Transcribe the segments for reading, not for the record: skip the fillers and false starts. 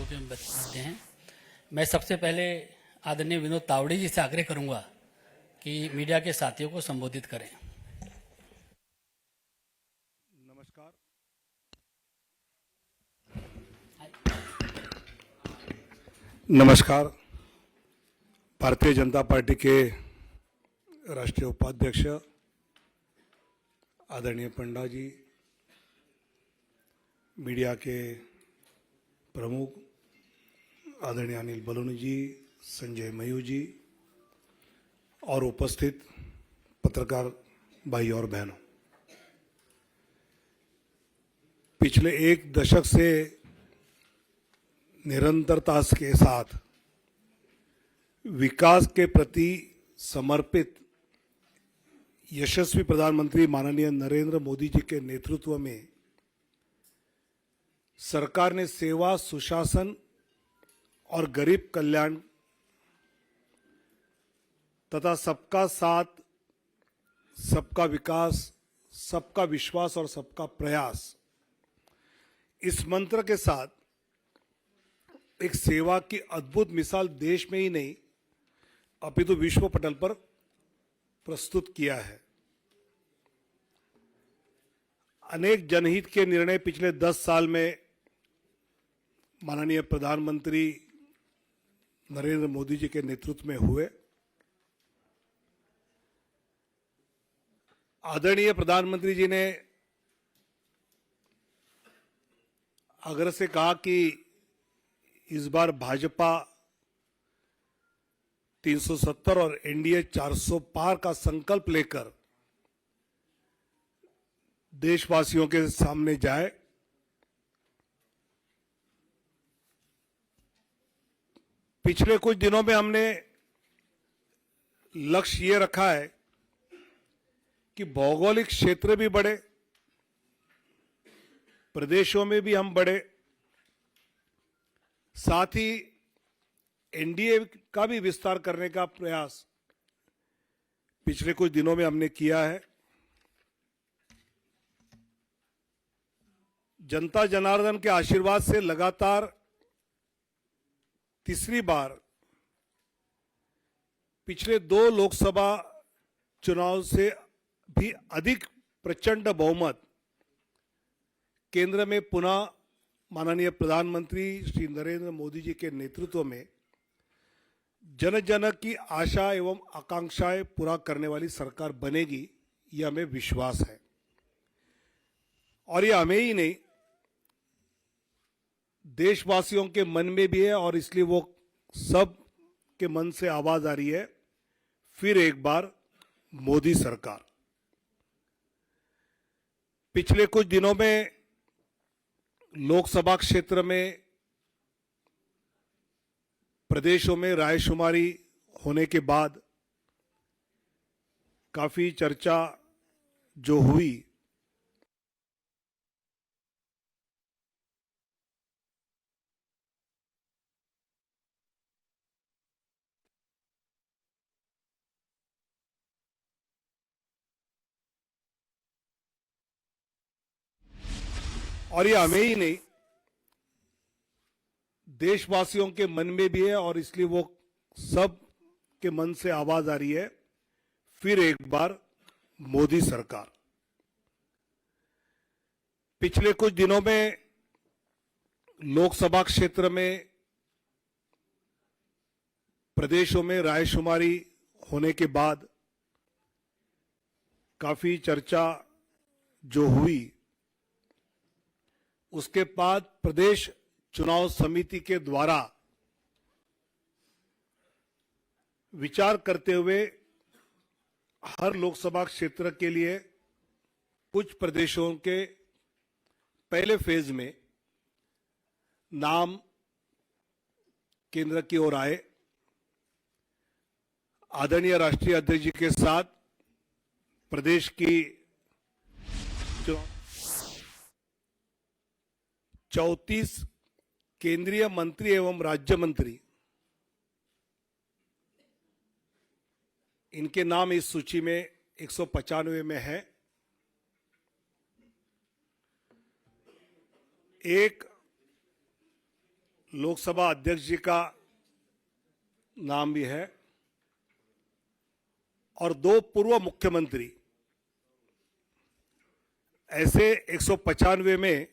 के मध्य हैं। मैं सबसे पहले आदरणीय विनोद तावड़े जी से आग्रह करूंगा कि मीडिया के साथियों को संबोधित करें। नमस्कार। नमस्कार। भारतीय जनता पार्टी के राष्ट्रीय उपाध्यक्ष आदरणीय पंडा जी, मीडिया के प्रमुख आदरणीय अनिल बलूनी जी, संजय मयूर जी और उपस्थित पत्रकार भाई और बहनों, पिछले एक दशक से निरंतरता के साथ विकास के प्रति समर्पित यशस्वी प्रधानमंत्री माननीय नरेंद्र मोदी जी के नेतृत्व में सरकार ने सेवा, सुशासन और गरीब कल्याण तथा सबका साथ, सबका विकास, सबका विश्वास और सबका प्रयास, इस मंत्र के साथ एक सेवा की अद्भुत मिसाल देश में ही नहीं अपितु विश्व पटल पर प्रस्तुत किया है। अनेक जनहित के निर्णय पिछले 10 साल में माननीय प्रधानमंत्री नरेंद्र मोदी जी के नेतृत्व में हुए। आदरणीय प्रधानमंत्री जी ने आग्रह से कहा कि इस बार भाजपा 370 और एनडीए 400 पार का संकल्प लेकर देशवासियों के सामने जाए। पिछले कुछ दिनों में हमने लक्ष्य ये रखा है कि भौगोलिक क्षेत्र भी बढ़े, प्रदेशों में भी हम बढ़े, साथ ही एनडीए का भी विस्तार करने का प्रयास पिछले कुछ दिनों में हमने किया है। जनता जनार्दन के आशीर्वाद से लगातार तीसरी बार पिछले 2 लोकसभा चुनाव से भी अधिक प्रचंड बहुमत केंद्र में पुनः माननीय प्रधानमंत्री श्री नरेंद्र मोदी जी के नेतृत्व में जन जन की आशा एवं आकांक्षाएं पूरा करने वाली सरकार बनेगी, यह हमें विश्वास है। और यह हमें ही नहीं, देशवासियों के मन में भी है और इसलिए वो सब के मन से आवाज आ रही है, फिर एक बार मोदी सरकार। पिछले कुछ दिनों में लोकसभा क्षेत्र में प्रदेशों में रायशुमारी होने के बाद काफी चर्चा जो हुई, और ये हमें ही नहीं, देशवासियों के मन में भी है और इसलिए वो सब के मन से आवाज आ रही है, फिर एक बार मोदी सरकार। पिछले कुछ दिनों में लोकसभा क्षेत्र में प्रदेशों में रायशुमारी होने के बाद काफी चर्चा जो हुई, उसके बाद प्रदेश चुनाव समिति के द्वारा विचार करते हुए हर लोकसभा क्षेत्र के लिए कुछ प्रदेशों के पहले फेज में नाम केंद्र की ओर आए। आदरणीय राष्ट्रीय अध्यक्ष जी के साथ प्रदेश की 34 केंद्रीय मंत्री एवं राज्य मंत्री, इनके नाम इस सूची में 195 में है। एक लोकसभा अध्यक्ष जी का नाम भी है और 2 पूर्व मुख्यमंत्री, ऐसे 195 में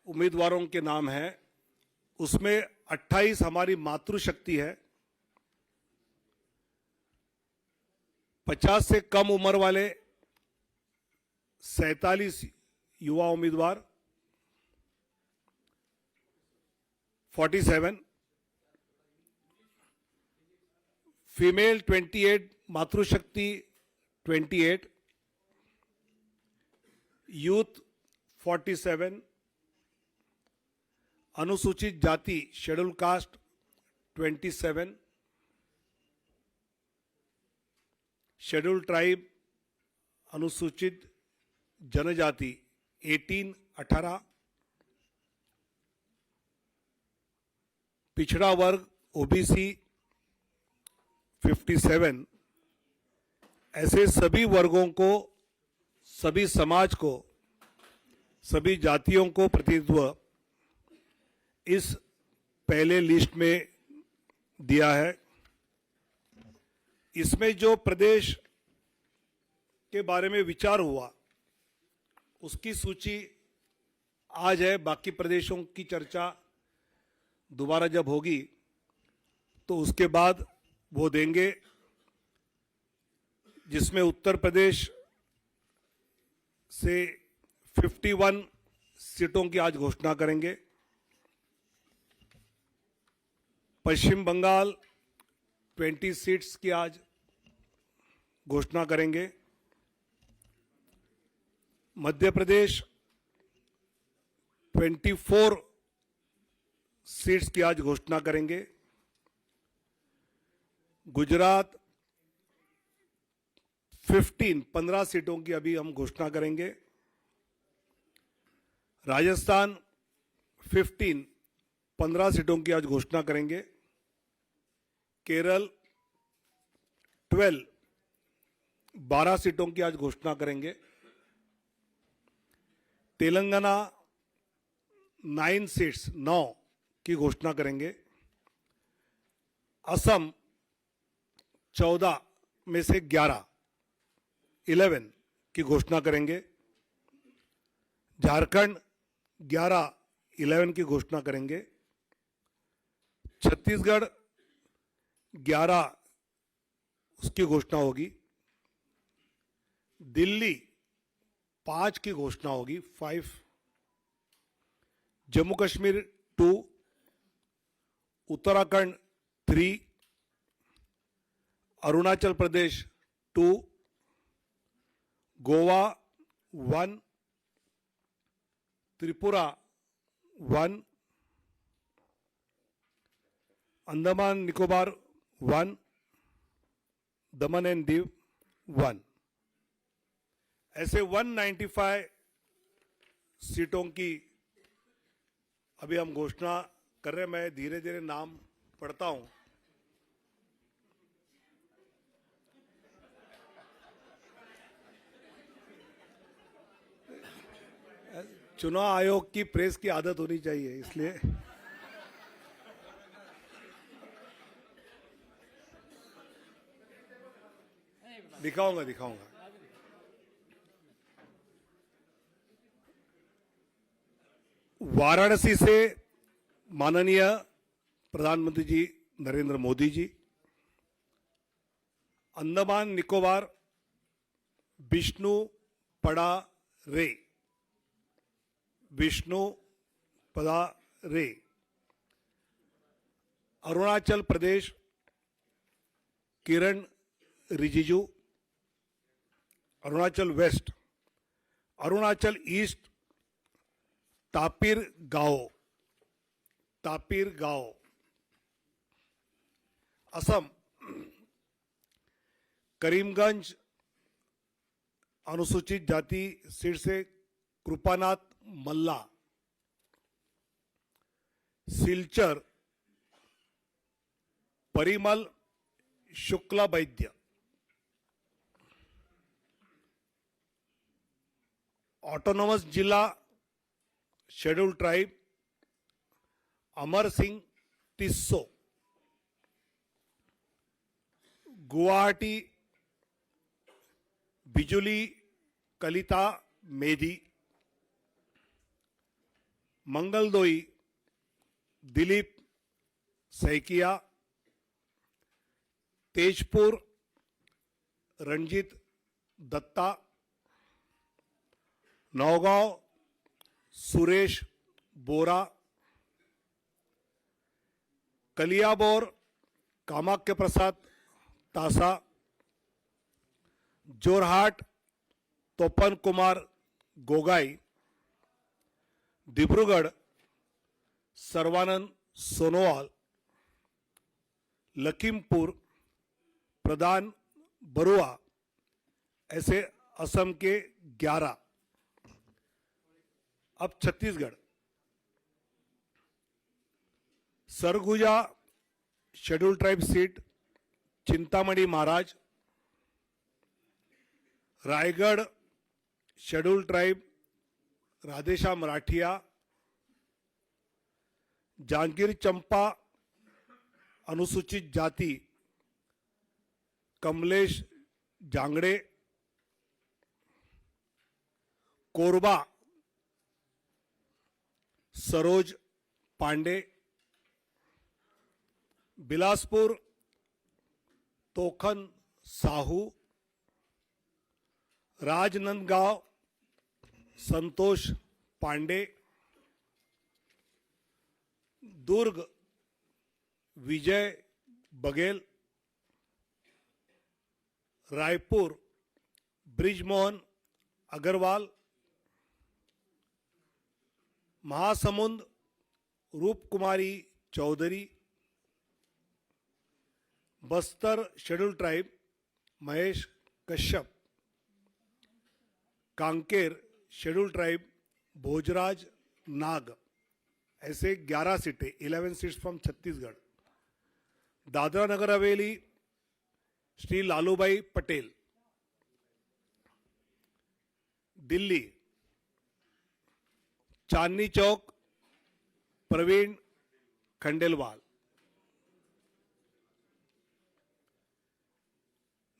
उम्मीदवारों के नाम हैं। उसमें 28 हमारी मातृशक्ति है, 50 से कम उम्र वाले 47 युवा उम्मीदवार, 47 फीमेल 28, मातृशक्ति 28, यूथ 47, अनुसूचित जाति शेड्यूल कास्ट 27, शेड्यूल ट्राइब अनुसूचित जनजाति 18, पिछड़ा वर्ग ओबीसी 57, ऐसे सभी वर्गों को, सभी समाज को, सभी जातियों को प्रतिनिधित्व इस पहले लिस्ट में दिया है। इसमें जो प्रदेश के बारे में विचार हुआ उसकी सूची आज है। बाकी प्रदेशों की चर्चा दोबारा जब होगी तो उसके बाद वो देंगे, जिसमें उत्तर प्रदेश से 51 सीटों की आज घोषणा करेंगे, पश्चिम बंगाल 20 सीट्स की आज घोषणा करेंगे, मध्य प्रदेश 24 सीट्स की आज घोषणा करेंगे, गुजरात 15 सीटों की अभी हम घोषणा करेंगे, राजस्थान 15 सीटों की आज घोषणा करेंगे, केरल 12 सीटों की आज घोषणा करेंगे, तेलंगाना 9 की घोषणा करेंगे, असम 14 में से 11 की घोषणा करेंगे, झारखंड 11 की घोषणा करेंगे, छत्तीसगढ़ 11 उसकी घोषणा होगी, दिल्ली 5 की घोषणा होगी, 5, जम्मू कश्मीर 2, उत्तराखंड 3, अरुणाचल प्रदेश 2, गोवा 1, त्रिपुरा 1, अंडमान निकोबार 1, दमन एंड दीव 1, ऐसे 195 सीटों की अभी हम घोषणा कर रहे हैं। मैं धीरे धीरे नाम पढ़ता हूं। चुनाव आयोग की प्रेस की आदत होनी चाहिए, इसलिए दिखाऊंगा। वाराणसी से माननीय प्रधानमंत्री जी नरेंद्र मोदी जी, अंडमान निकोबार विष्णु पड़ा रे, अरुणाचल प्रदेश किरण रिजिजू, अरुणाचल वेस्ट, अरुणाचल ईस्ट तापिर गांव, असम करीमगंज अनुसूचित जाति सीट से कृपानाथ मल्ला, सिलचर परिमल शुक्ला वैद्य, ऑटोनोमस जिला शेड्यूल ट्राइब अमर सिंह टिस्सो, गुवाहाटी बिजुली कलिता मेधी, मंगलदोई दिलीप सैकिया, तेजपुर रणजित दत्ता, नौगांव सुरेश बोरा, कलियाबोर कामाख्य प्रसाद तासा, जोरहाट तोपन कुमार गोगाई, डिब्रूगढ़ सर्वानंद सोनोवाल, लखीमपुर प्रधान बरुआ, ऐसे असम के 11। अब Chhattisgarh, Surguja schedule tribe seat Chintamani Maharaj, Raigarh schedule tribe Radheshyam Rathiya, Janjgir Champa अनुसूचित जाति Kamlesh Jangde, Korba Saroj Pandey, Bilaspur Tokhan Sahu, Rajnandgaon Santosh Pandey, Durg Vijay Baghel, Raipur Brijmohan Agrawal, Mahasamund Roopkumari Choudhary, Bastar schedule tribe Mahesh Kashyap, Kanker schedule tribe Bhojraj Nag, ऐसे 11 सीटें, 11 seats from Chhattisgarh. Dadra Nagar Haveli Shri Lalubhai Patel, Delhi Chandni Chowk Praveen Khandelwal,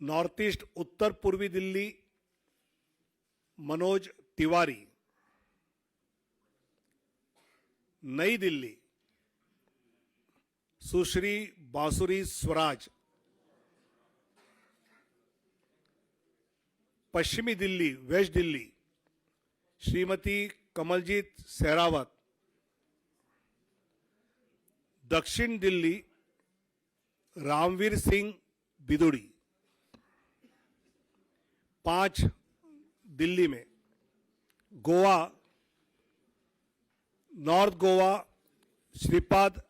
north east उत्तर पूर्वी दिल्ली मनोज तिवारी, नई दिल्ली सुश्री बांसुरी स्वराज, पश्चिमी दिल्ली वेस्ट दिल्ली श्रीमती कमलजीत सहरावत, दक्षिण दिल्ली रामवीर सिंह बिदुड़ी, 5 दिल्ली में, गोवा नॉर्थ गोवा श्रीपाद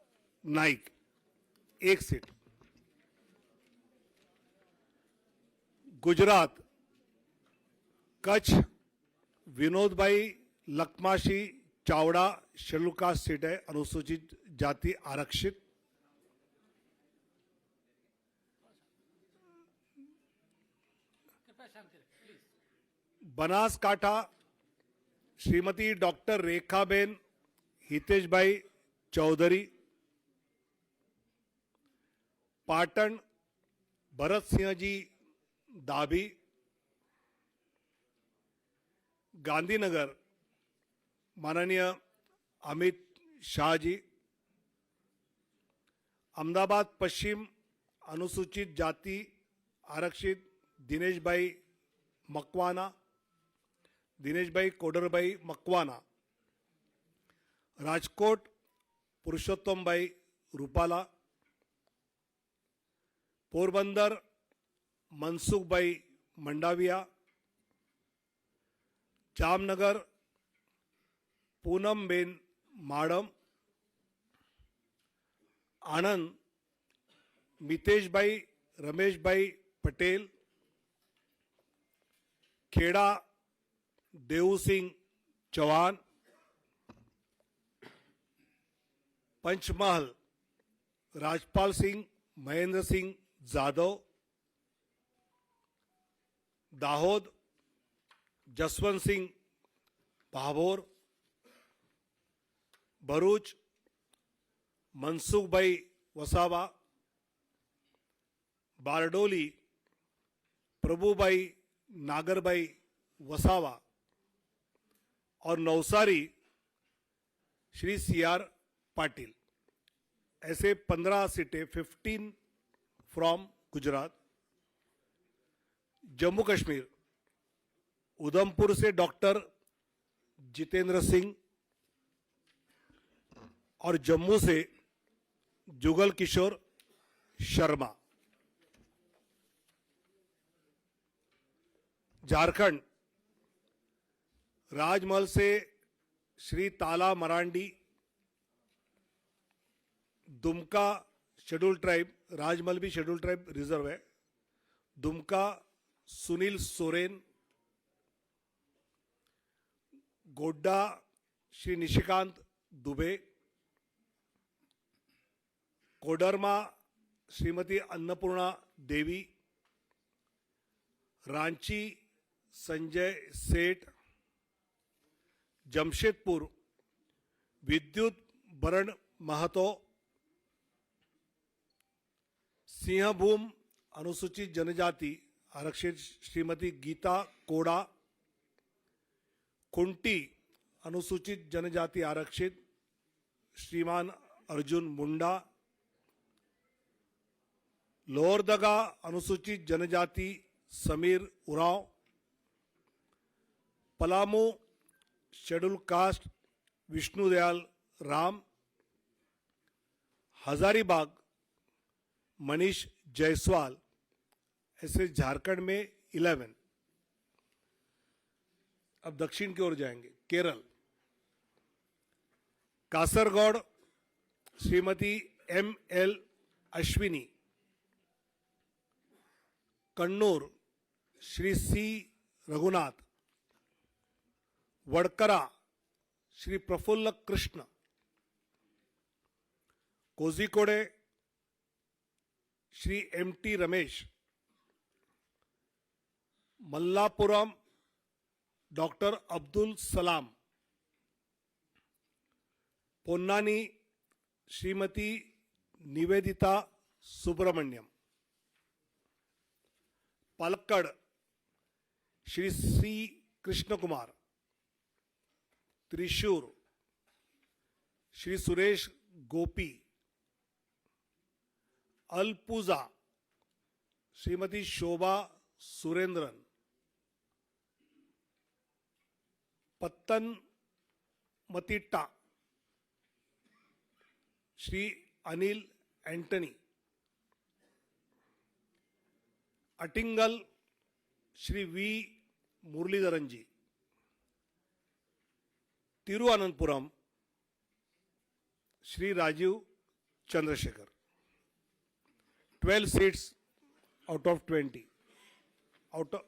नाइक 1 सीट, गुजरात कच्छ विनोद भाई लखमाशी चावड़ा शेड्यूल कास्ट सीट है, अनुसूचित जाति आरक्षित, बनासकांठा श्रीमती डॉक्टर रेखाबेन हितेश भाई चौधरी, पाटन भरत सिंह जी दाभी, गांधीनगर माननीय अमित शाह जी, अहमदाबाद पश्चिम अनुसूचित जाति आरक्षित दिनेश भाई मकवाना, दिनेश भाई कोडरभाई मकवाना, राजकोट पुरुषोत्तम भाई रूपाला, पोरबंदर मनसुख भाई मंडाविया, जामनगर पूनम बेन माडम, आनंद मितेश भाई रमेश भाई पटेल, खेड़ा देऊ सिंह चौहान, पंचमहल राजपाल सिंह महेंद्र सिंह जाधव, दाहोद जसवंत सिंह भाभोर, भरूच मनसुखभाई वसावा, बारडोली प्रभुभाई नागरभाई वसावा और नवसारी श्री सी आर पाटिल। ऐसे 15 सीटें, 15 फ्रॉम गुजरात। जम्मू कश्मीर उधमपुर से डॉक्टर जितेंद्र सिंह और जम्मू से जुगल किशोर शर्मा। झारखंड राजमहल से श्री ताला मरांडी, दुमका शेड्यूल ट्राइब, राजमहल भी शेड्यूल ट्राइब रिजर्व है, दुमका सुनील सोरेन, गोड्डा श्री निशिकांत दुबे, कोडरमा श्रीमती अन्नपूर्णा देवी, रांची संजय सेठ, जमशेदपुर विद्युत बरण महतो, सिंहभूम अनुसूचित जनजाति आरक्षित श्रीमती गीता कोड़ा, कुंटी अनुसूचित जनजाति आरक्षित श्रीमान अर्जुन मुंडा, लोहरदगा अनुसूचित जनजाति समीर उरांव, पलामू शेड्यूल कास्ट विष्णुदयाल राम, हजारीबाग मनीष जायसवाल। ऐसे झारखंड में 11। अब दक्षिण की ओर जाएंगे। Kerala Kasaragod Shrimati M L Ashwini, Kannur Shri C Raghunath, Vadakara Shri Praphull Krishna, Kozhikode Shri M T Ramesh, Malappuram doctor Abdul Salam, Ponnani Shrimati Nivedita Subramaniam, Palakkad Shri C Krishna Kumar, Thrissur Shri Suresh Gopi, Alappuzha Shrimati Shobha Surendran, Pathanamthitta Shri Anil Antony, Attingal Shri we Muraleedharan ji, Thiruvananthapuram Shri Rajeev Chandrasekhar. 12 seats out of 20, out of